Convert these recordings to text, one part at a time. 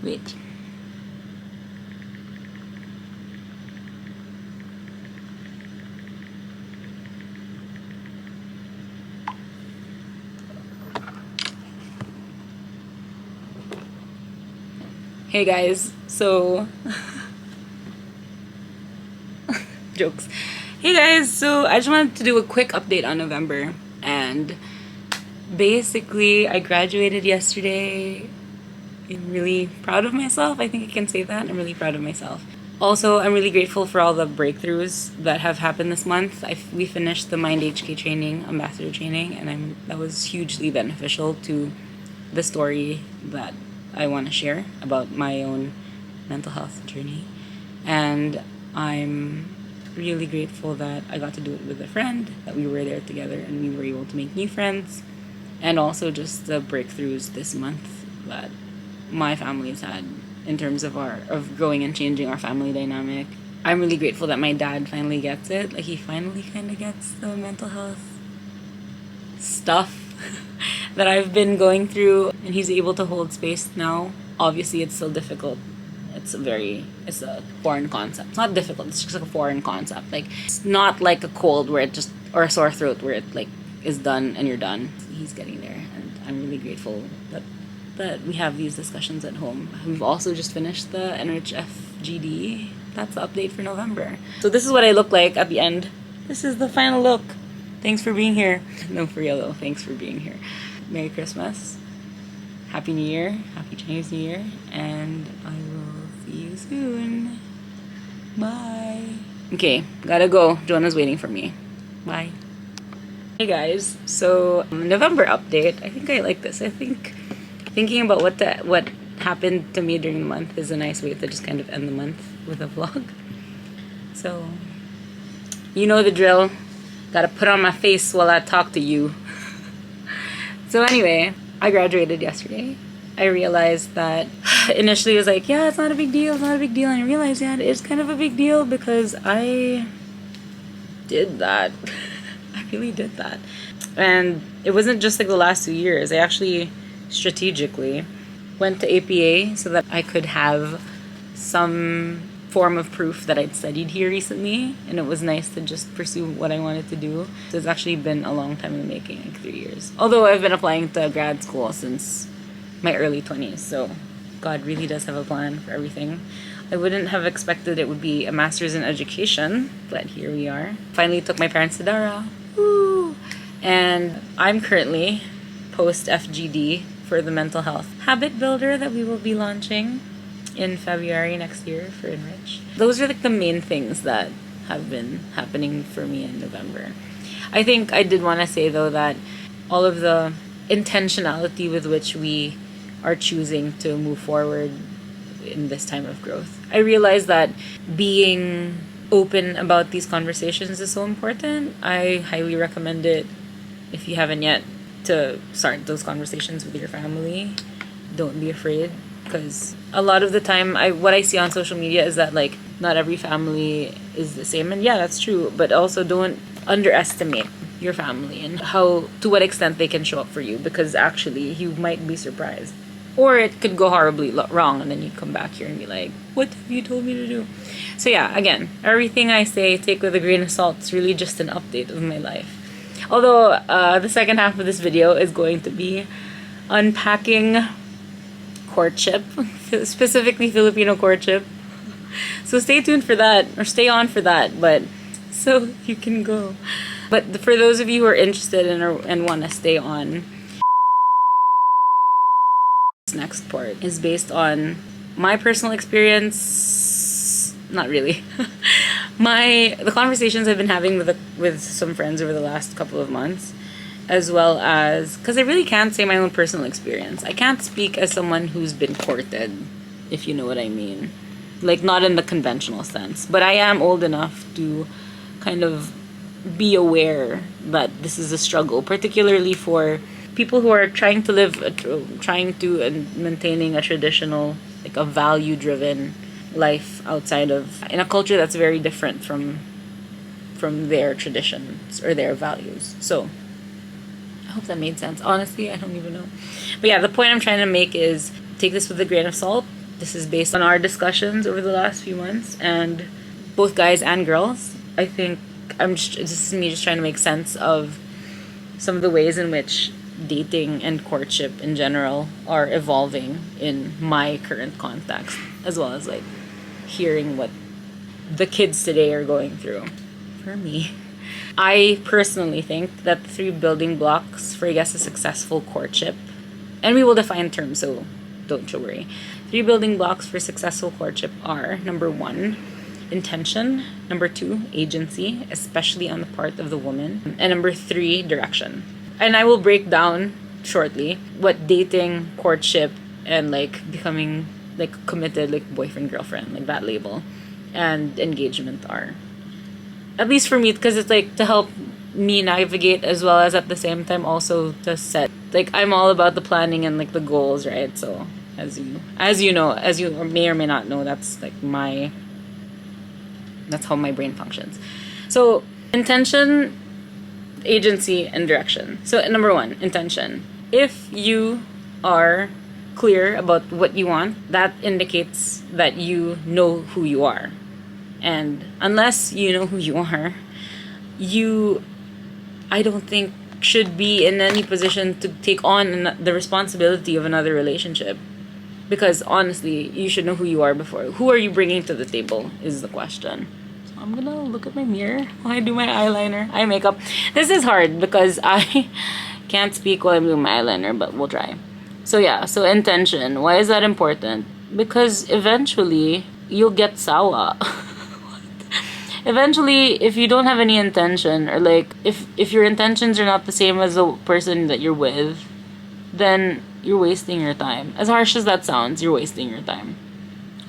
Wait. Hey guys, so jokes. Hey guys, so I just wanted to do a quick update on November, and basically I graduated yesterday. I'm really proud of myself. I think I can say that. I'm really proud of myself. Also, I'm really grateful for all the breakthroughs that have happened this month. We finished the Mind HK training, ambassador training, and that was hugely beneficial to the story that I want to share about my own mental health journey. And I'm really grateful that I got to do it with a friend, that we were there together and we were able to make new friends, and also just the breakthroughs this month that my family has had in terms of growing and changing our family dynamic. I'm really grateful that my dad finally gets it. Like, he finally kind of gets the mental health stuff that I've been going through, and he's able to hold space now. Obviously, it's still difficult. It's a foreign concept. It's not difficult, it's just like a foreign concept. Like, it's not like a cold or a sore throat where it like is done and you're done. He's getting there, and I'm really grateful that we have these discussions at home. We've also just finished the NHF GD. That's the update for November. So this is what I look like at the end. This is the final look. Thanks for being here. No, for real though, thanks for being here. Merry Christmas. Happy New Year. Happy Chinese New Year. And I will see you soon. Bye. Okay, gotta go. Jonah's waiting for me. Bye. Hey guys, so November update. I think I like this. I think thinking about what happened to me during the month is a nice way to just kind of end the month with a vlog. So, you know the drill. Gotta put on my face while I talk to you. So anyway, I graduated yesterday. I realized that initially it was like, yeah, it's not a big deal, it's not a big deal. And I realized, yeah, it is kind of a big deal because I did that. I really did that. And it wasn't just like the last 2 years. I actually strategically went to APA so that I could have some form of proof that I'd studied here recently, and it was nice to just pursue what I wanted to do. So it's actually been a long time in the making, like 3 years. Although I've been applying to grad school since my early 20s, so God really does have a plan for everything. I wouldn't have expected it would be a master's in education, but here we are. Finally took my parents to Dara. Woo! And I'm currently post-FGD for the mental health habit builder that we will be launching in February next year for Enrich. Those are like the main things that have been happening for me in November. I think I did want to say though that all of the intentionality with which we are choosing to move forward in this time of growth. I realize that being open about these conversations is so important. I highly recommend it, if you haven't yet, to start those conversations with your family. Don't be afraid, because a lot of the time what I see on social media is that like not every family is the same, and yeah, that's true, but also don't underestimate your family and to what extent they can show up for you, because actually you might be surprised, or it could go horribly wrong and then you come back here and be like, what have you told me to do? So yeah, again, everything I say, take with a grain of salt. It's really just an update of my life. Although the second half of this video is going to be unpacking courtship, specifically Filipino courtship. So stay tuned for that, or stay on for that, but so you can go. But for those of you who are interested and want to stay on, this next part is based on my personal experience. Not really. The conversations I've been having with some friends over the last couple of months, as well as, because I really can't say my own personal experience. I can't speak as someone who's been courted, if you know what I mean. Like, not in the conventional sense. But I am old enough to kind of be aware that this is a struggle, particularly for people who are trying to and maintaining a traditional, like a value-driven life outside of, in a culture that's very different from their traditions or their values. So I hope that made sense. Honestly, I don't even know. But yeah, the point I'm trying to make is take this with a grain of salt. This is based on our discussions over the last few months, and both guys and girls. I think this is me just trying to make sense of some of the ways in which dating and courtship in general are evolving in my current context, as well as like hearing what the kids today are going through. For me, I personally think that the 3 building blocks for, I guess, a successful courtship, and we will define terms, so don't you worry. 3 building blocks for successful courtship are: number 1, intention; number 2, agency, especially on the part of the woman; and number 3, direction. And I will break down shortly what dating, courtship, and like becoming like committed, like boyfriend, girlfriend, like that label, and engagement are. At least for me, because it's like to help me navigate, as well as at the same time also to set, like, I'm all about the planning and like the goals, right? So as you may or may not know, that's how my brain functions. So intention, agency, and direction. So number 1, intention. If you are clear about what you want, that indicates that you know who you are. And unless you know who you are, I don't think, should be in any position to take on the responsibility of another relationship. Because honestly, you should know who you are before. Who are you bringing to the table is the question. So I'm gonna look at my mirror while I do my eyeliner, eye makeup. This is hard because I can't speak while I'm doing my eyeliner, but we'll try. So yeah, so intention. Why is that important? Because eventually you'll get sawa. Eventually, if you don't have any intention, or like if your intentions are not the same as the person that you're with, then you're wasting your time. As harsh as that sounds, you're wasting your time.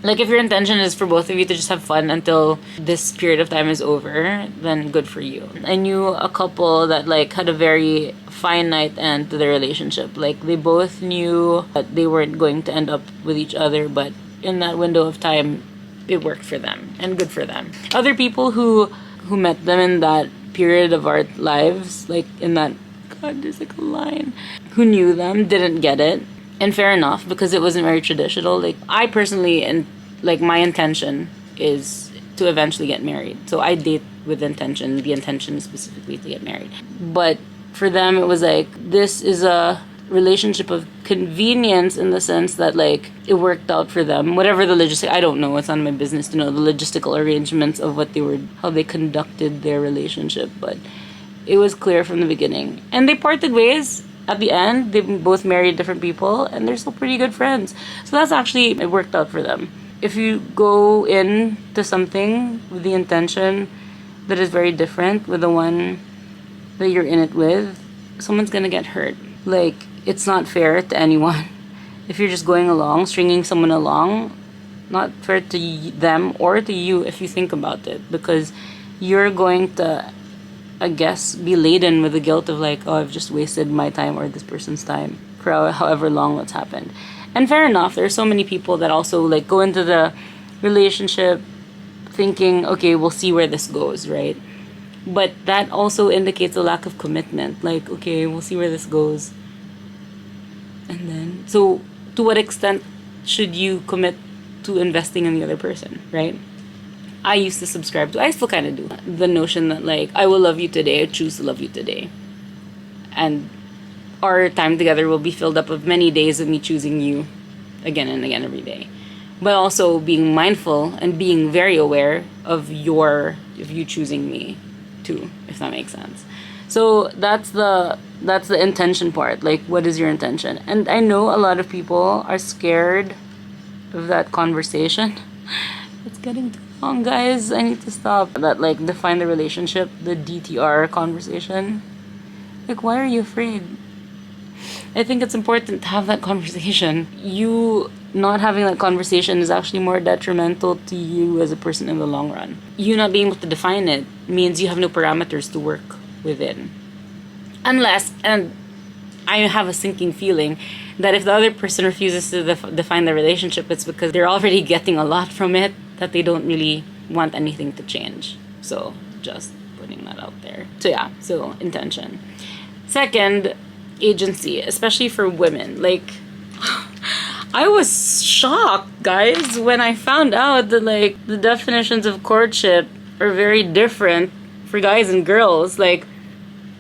Like, if your intention is for both of you to just have fun until this period of time is over, then good for you. I knew a couple that like had a very finite end to their relationship. Like, they both knew that they weren't going to end up with each other, but in that window of time, it worked for them, and good for them. Other people who met them in that period of our lives, like in that, God, there's like a line, who knew them, didn't get it. And fair enough, because it wasn't very traditional. Like, I personally, and like, my intention is to eventually get married. So I date with intention. The intention is specifically to get married. But for them, it was like, this is a relationship of convenience, in the sense that like it worked out for them. Whatever the I don't know. It's not my business to know the logistical arrangements of how they conducted their relationship. But it was clear from the beginning. And they parted ways. At the end, they both married different people, and they're still pretty good friends. So that's actually, it worked out for them. If you go into something with the intention that is very different with the one that you're in it with, someone's gonna get hurt. Like, it's not fair to anyone. If you're just going along, stringing someone along, not fair to them or to you if you think about it, because you're going to, I guess, be laden with the guilt of like, oh, I've just wasted my time or this person's time for however long what's happened. And fair enough, there are so many people that also like go into the relationship thinking, okay, we'll see where this goes, right? But that also indicates a lack of commitment. Like, okay, we'll see where this goes. And then, so to what extent should you commit to investing in the other person, right? I used to subscribe to, I still kind of do, the notion that like, I will love you today, I choose to love you today. And our time together will be filled up of many days of me choosing you again and again every day. But also being mindful and being very aware of you choosing me too, if that makes sense. So that's the intention part. Like, what is your intention? And I know a lot of people are scared of that conversation. It's getting too long, guys. I need to stop. That like define the relationship, the DTR conversation. Like, why are you afraid? I think it's important to have that conversation. You not having that conversation is actually more detrimental to you as a person in the long run. You not being able to define it means you have no parameters to work within. Unless, and I have a sinking feeling that if the other person refuses to define the relationship, it's because they're already getting a lot from it that they don't really want anything to change. So just putting that out there. So yeah, so intention. Second, agency, especially for women. Like, I was shocked, guys, when I found out that like the definitions of courtship are very different for guys and girls. Like,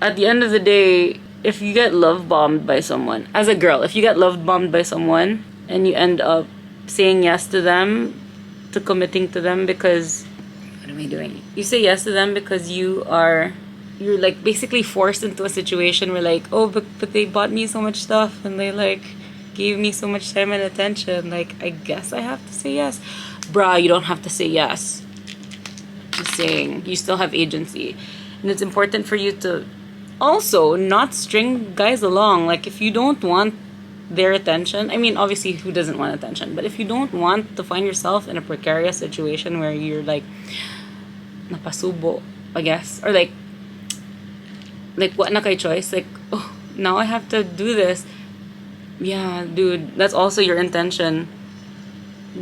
at the end of the day, if you get love bombed by someone, as a girl, if you get love bombed by someone and you end up saying yes to them, to committing to them because, what am I doing? You say yes to them because you're like basically forced into a situation where like, oh, but they bought me so much stuff and they like gave me so much time and attention. Like, I guess I have to say yes. Bruh, you don't have to say yes. Just saying, you still have agency. And it's important for you to also not string guys along. Like, if you don't want their attention, I mean, obviously, who doesn't want attention? But if you don't want to find yourself in a precarious situation where you're like, napasubo, I guess, or like what na kay choice? Like, oh, now I have to do this. Yeah, dude, that's also your intention.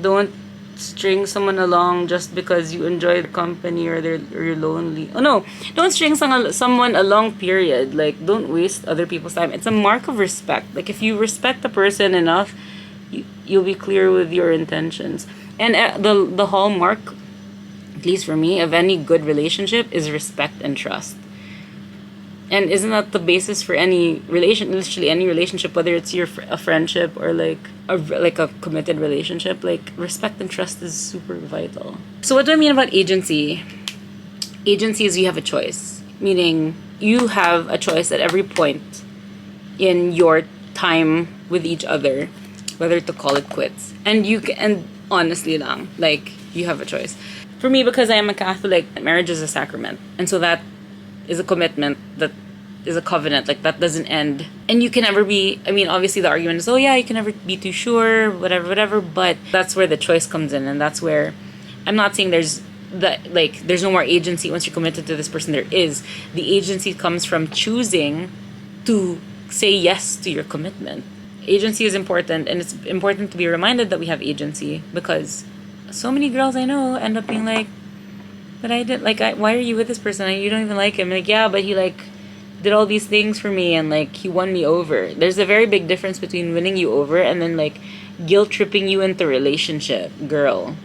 Don't string someone along just because you enjoy the company or you're lonely. Oh no, don't string someone along, period. Like, don't waste other people's time. It's a mark of respect. Like, if you respect the person enough, you'll be clear with your intentions. And the hallmark, at least for me, of any good relationship is respect and trust. And isn't that the basis for any literally any relationship, whether it's a friendship or like a committed relationship? Like, respect and trust is super vital. So what do I mean about agency? Agency is you have a choice, meaning you have a choice at every point in your time with each other, whether to call it quits. And honestly lang, like, you have a choice. For me, because I am a Catholic, marriage is a sacrament. And so that is a commitment, that is a covenant, like that doesn't end. And you can never be, I mean, obviously the argument is, oh yeah, you can never be too sure, whatever, but that's where the choice comes in. And that's where, I'm not saying there's no more agency once you're committed to this person. There is. The agency comes from choosing to say yes to your commitment. Agency is important, and it's important to be reminded that we have agency, because so many girls I know end up being like, but I didn't, like, why are you with this person? You don't even like him. Like, yeah, but he, like, did all these things for me, and, like, he won me over. There's a very big difference between winning you over and then, like, guilt-tripping you into relationship. Girl,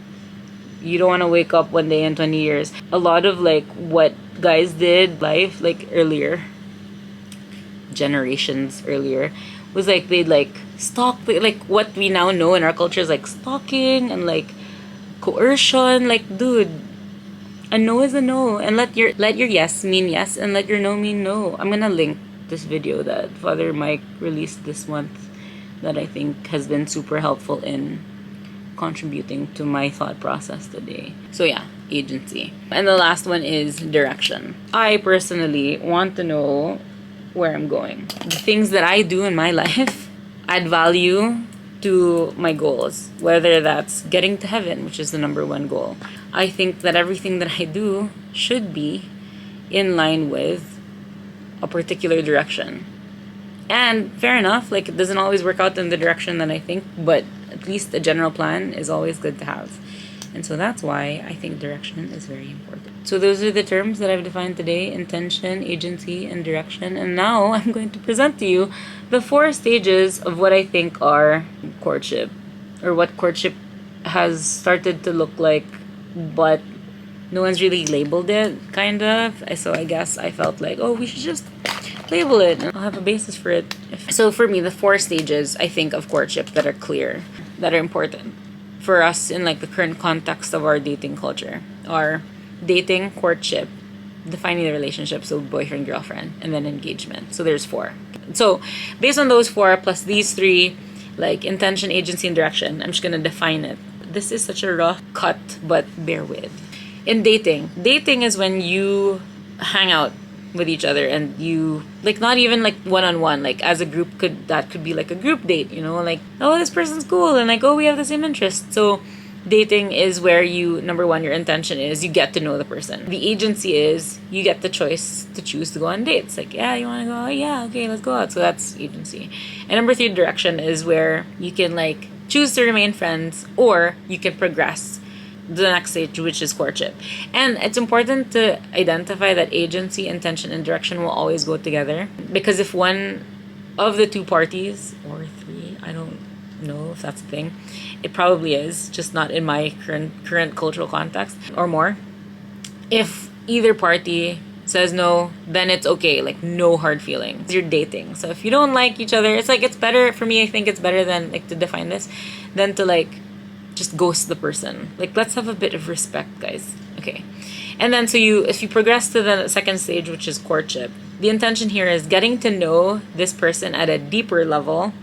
you don't want to wake up one day in 20 years. A lot of, like, what guys did life, like, earlier, generations earlier, was, like, they'd, like, stalk, like, what we now know in our culture is, like, stalking and, like, coercion. Like, dude, a no is a no, and let your yes mean yes, and let your no mean no. I'm gonna link this video that Father Mike released this month that I think has been super helpful in contributing to my thought process today. So yeah, agency. And the last one is direction. I personally want to know where I'm going. The things that I do in my life add value to my goals, whether that's getting to heaven, which is the number one goal. I think that everything that I do should be in line with a particular direction. And fair enough, like, it doesn't always work out in the direction that I think, but at least a general plan is always good to have. And so that's why I think direction is very important. So those are the terms that I've defined today: intention, agency, and direction. And now I'm going to present to you the 4 stages of what I think are courtship, or what courtship has started to look like, but no one's really labeled it, kind of. So I guess I felt like, oh, we should just label it, and I'll have a basis for it. So for me, the 4 stages, I think, of courtship that are clear, that are important for us in, like, the current context of our dating culture, are dating, courtship, defining the relationship, so boyfriend, girlfriend, and then engagement. So there's 4. So based on those 4 plus these 3, like intention, agency, and direction, I'm just gonna define it. This is such a rough cut, but bear with. In dating is when you hang out with each other and you, like, not even like one-on-one, like as a group, that could be like a group date, you know, like, oh, this person's cool, and like, oh, we have the same interests. So dating is where you, number 1, your intention is you get to know the person. The agency is you get the choice to choose to go on dates. Like, yeah, you want to go? Oh, yeah, okay, let's go out. So that's agency. And number 3, direction, is where you can, like, choose to remain friends, or you can progress the next stage, which is courtship. And it's important to identify that agency, intention, and direction will always go together, because if one of the 2 parties, or 3, I don't know if that's a thing. It probably is, just not in my current cultural context or more. If either party says no, then it's okay. Like, no hard feelings. You're dating. So if you don't like each other, it's like, it's better for me. I think it's better than, like, to define this than to, like, just ghost the person. Like, let's have a bit of respect, guys. Okay. And then so if you progress to the second stage, which is courtship, the intention here is getting to know this person at a deeper level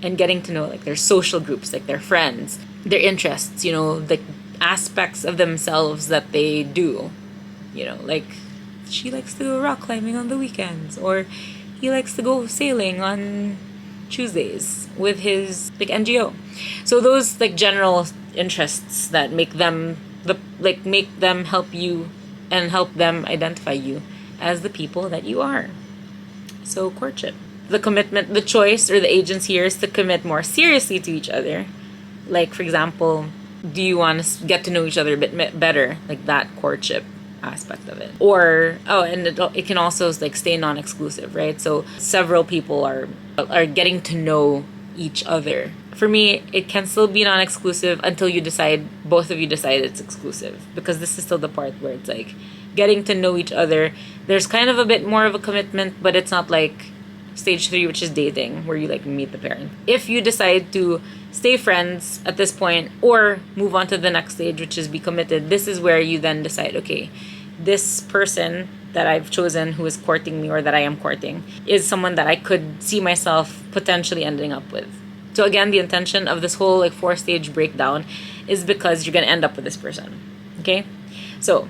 and getting to know, like, their social groups, like their friends, their interests, you know, the aspects of themselves that they do. You know, like, she likes to go rock climbing on the weekends, or he likes to go sailing on Tuesdays with his, like, NGO. So those, like, general interests that make them help you and help them identify you as the people that you are. So courtship. The commitment, the choice or the agency here is to commit more seriously to each other. Like, for example, do you want to get to know each other a bit better? Like, that courtship aspect of it. Or, and it can also, like, stay non-exclusive, right? So several people are getting to know each other. For me, it can still be non-exclusive until both of you decide it's exclusive, because this is still the part where it's like getting to know each other. There's kind of a bit more of a commitment, but it's not like stage 3, which is dating, where you, like, meet the parent. If you decide to stay friends at this point or move on to the next stage, which is be committed, this is where you then decide, okay, this person that I've chosen who is courting me, or that I am courting, is someone that I could see myself potentially ending up with. So again, the intention of this whole, like, 4-stage breakdown is because you're going to end up with this person. Okay? So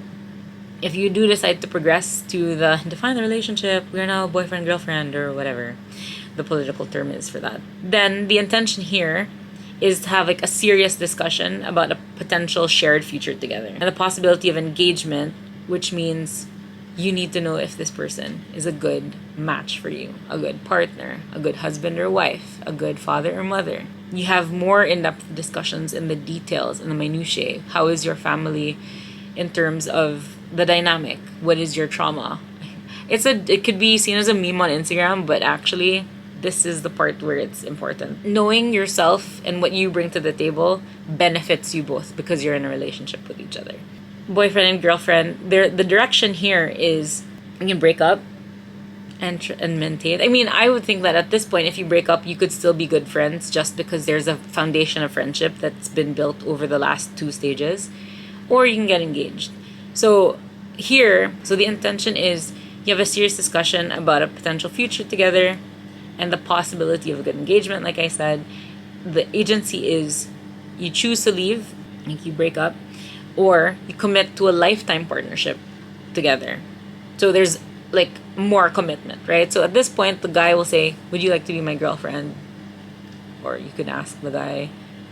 if you do decide to progress to define the relationship, we're now boyfriend, girlfriend, or whatever the political term is for that, then the intention here is to have, like, a serious discussion about a potential shared future together and the possibility of engagement, which means you need to know if this person is a good match for you, a good partner, a good husband or wife, a good father or mother. You have more in-depth discussions in the details, in the minutiae. How is your family in terms of the dynamic? What is your trauma? It could be seen as a meme on Instagram, but actually this is the part where it's important. Knowing yourself and what you bring to the table benefits you both, because you're in a relationship with each other. Boyfriend and girlfriend, the direction here is you can break up and maintain. I mean, I would think that at this point, if you break up, you could still be good friends, just because there's a foundation of friendship that's been built over the last 2 stages, or you can get engaged. So the intention is you have a serious discussion about a potential future together and the possibility of a good engagement. Like I said, the agency is you choose to leave, like you break up, or you commit to a lifetime partnership together. So there's, like, more commitment, right? So at this point, the guy will say, would you like to be my girlfriend? Or you could ask the guy,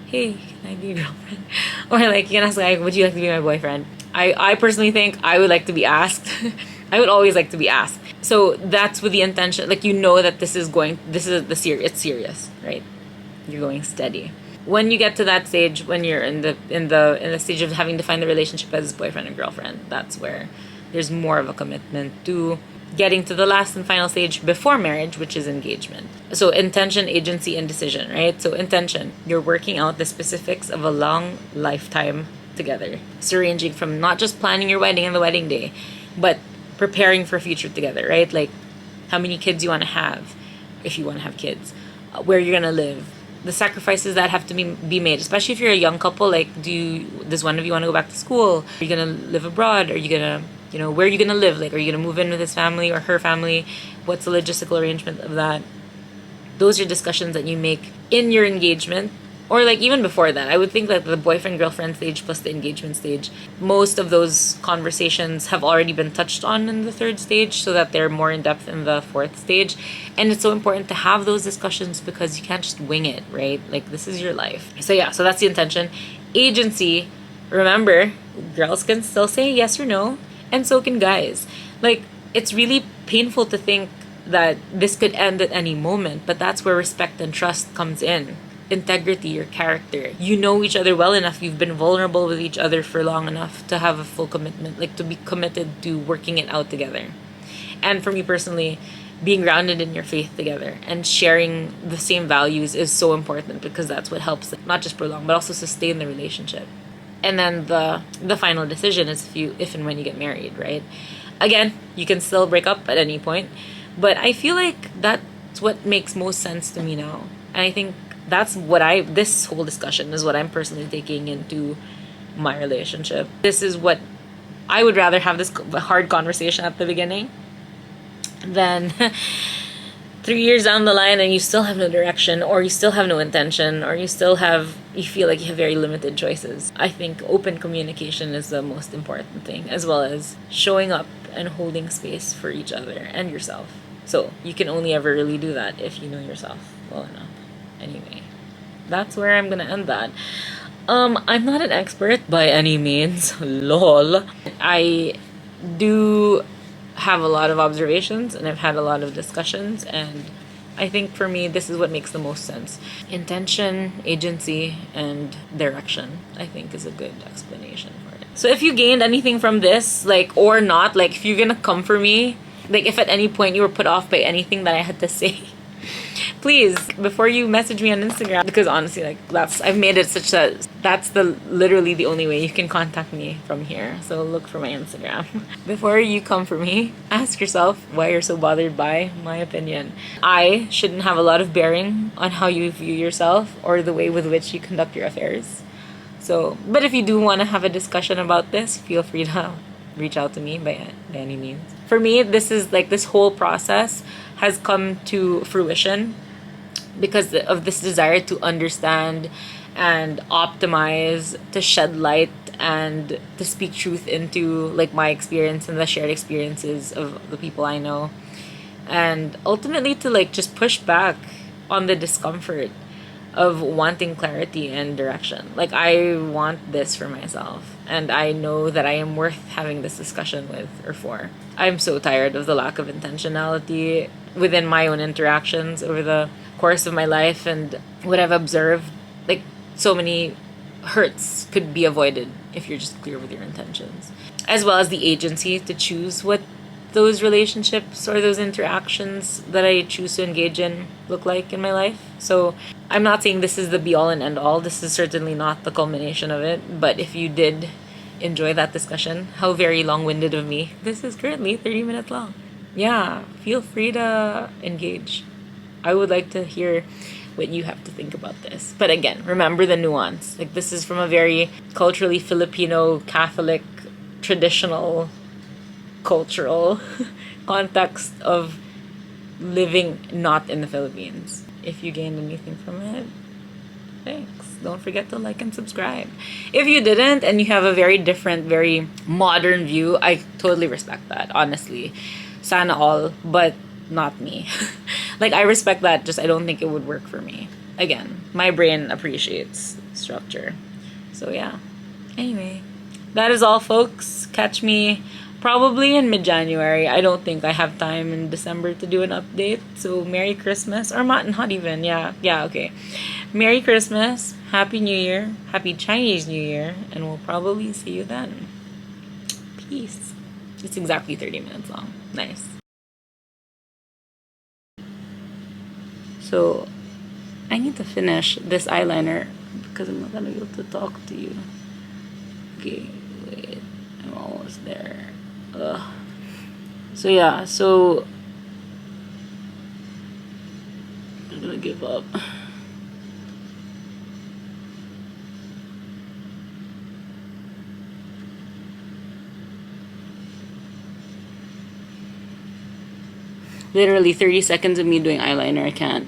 hey, can I be your girlfriend? Or, like, you can ask the guy, would you like to be my boyfriend? I personally think I would like to be asked. I would always like to be asked. So that's with the intention, like, you know that it's serious, right? You're going steady. When you get to that stage, when you're in the stage of having defined the relationship as boyfriend and girlfriend, that's where there's more of a commitment to getting to the last and final stage before marriage, which is engagement. So intention, agency, and decision, right? So intention, you're working out the specifics of a long lifetime together. So ranging from not just planning your wedding and the wedding day, but preparing for a future together, right? Like, how many kids you want to have, if you want to have kids, where you're gonna live, the sacrifices that have to be made, especially if you're a young couple. Like, does one of you want to go back to school? Are you gonna live abroad? Are you gonna, where are you gonna live? Like, are you gonna move in with his family or her family? What's the logistical arrangement of that? Those are discussions that you make in your engagement, or, like, even before that. I would think that the boyfriend-girlfriend stage plus the engagement stage, most of those conversations have already been touched on in the 3rd stage, so that they're more in-depth in the 4th stage. And it's so important to have those discussions, because you can't just wing it, right? Like, this is your life. So yeah, so that's the intention. Agency, remember, girls can still say yes or no, and so can guys. Like, it's really painful to think that this could end at any moment, but that's where respect and trust comes in. Integrity, your character. You know each other well enough, you've been vulnerable with each other for long enough to have a full commitment, like, to be committed to working it out together. And for me personally, being grounded in your faith together and sharing the same values is so important, because that's what helps not just prolong but also sustain the relationship. And then the final decision is if and when you get married, right? Again, you can still break up at any point, but I feel like that's what makes most sense to me now. And I think that's what this whole discussion is what I'm personally taking into my relationship. This is what I would rather have, this hard conversation at the beginning than 3 years down the line and you still have no direction, or you still have no intention, or you feel like you have very limited choices. I think open communication is the most important thing, as well as showing up and holding space for each other and yourself. So you can only ever really do that if you know yourself well enough. Anyway, that's where I'm gonna end that. I'm not an expert by any means. Lol. I do have a lot of observations and I've had a lot of discussions, and I think for me this is what makes the most sense. Intention, agency, and direction, I think, is a good explanation for it. So if you gained anything from this, or not, if you're gonna come for me, if at any point you were put off by anything that I had to say, please, before you message me on Instagram, because honestly, I've made it such that that's literally the only way you can contact me from here. So look for my Instagram. Before you come for me, ask yourself why you're so bothered by my opinion. I shouldn't have a lot of bearing on how you view yourself or the way with which you conduct your affairs. So, but if you do want to have a discussion about this, feel free to reach out to me by any means. For me, this whole process has come to fruition because of this desire to understand and optimize, to shed light and to speak truth into my experience and the shared experiences of the people I know, and ultimately to just push back on the discomfort of wanting clarity and direction. I want this for myself, and I know that I am worth having this discussion with or for. I'm so tired of the lack of intentionality within my own interactions over the course of my life, and what I've observed, so many hurts could be avoided if you're just clear with your intentions, as well as the agency to choose what those relationships or those interactions that I choose to engage in look like in my life. So I'm not saying this is the be all and end all. This is certainly not the culmination of it. But if you did enjoy that discussion, how very long-winded of me. This is currently 30 minutes long. Yeah, feel free to engage. I would like to hear what you have to think about this. But again, remember the nuance. This is from a very culturally Filipino, Catholic, traditional, cultural context of living not in the Philippines. If you gained anything from it, thanks. Don't forget to like and subscribe. If you didn't and you have a very different, very modern view, I totally respect that, honestly. Sana all, but not me. I respect that, just I don't think it would work for me. Again, my brain appreciates structure. So yeah. Anyway, that is all, folks. Catch me probably in mid-January. I don't think I have time in December to do an update. So Merry Christmas. Or not even. Yeah, okay. Merry Christmas. Happy New Year. Happy Chinese New Year. And we'll probably see you then. Peace. It's exactly 30 minutes long. Nice. So I need to finish this eyeliner because I'm not gonna be able to talk to you. Okay, wait. I'm almost there. So yeah, I'm gonna give up. Literally 30 seconds of me doing eyeliner. I can't.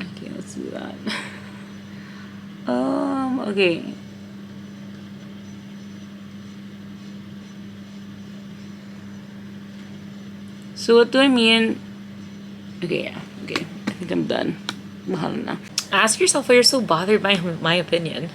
Okay, let's do that. Okay. So what do I mean? Okay, yeah. Okay. I think I'm done. Mahal na. Ask yourself why you're so bothered by my opinion.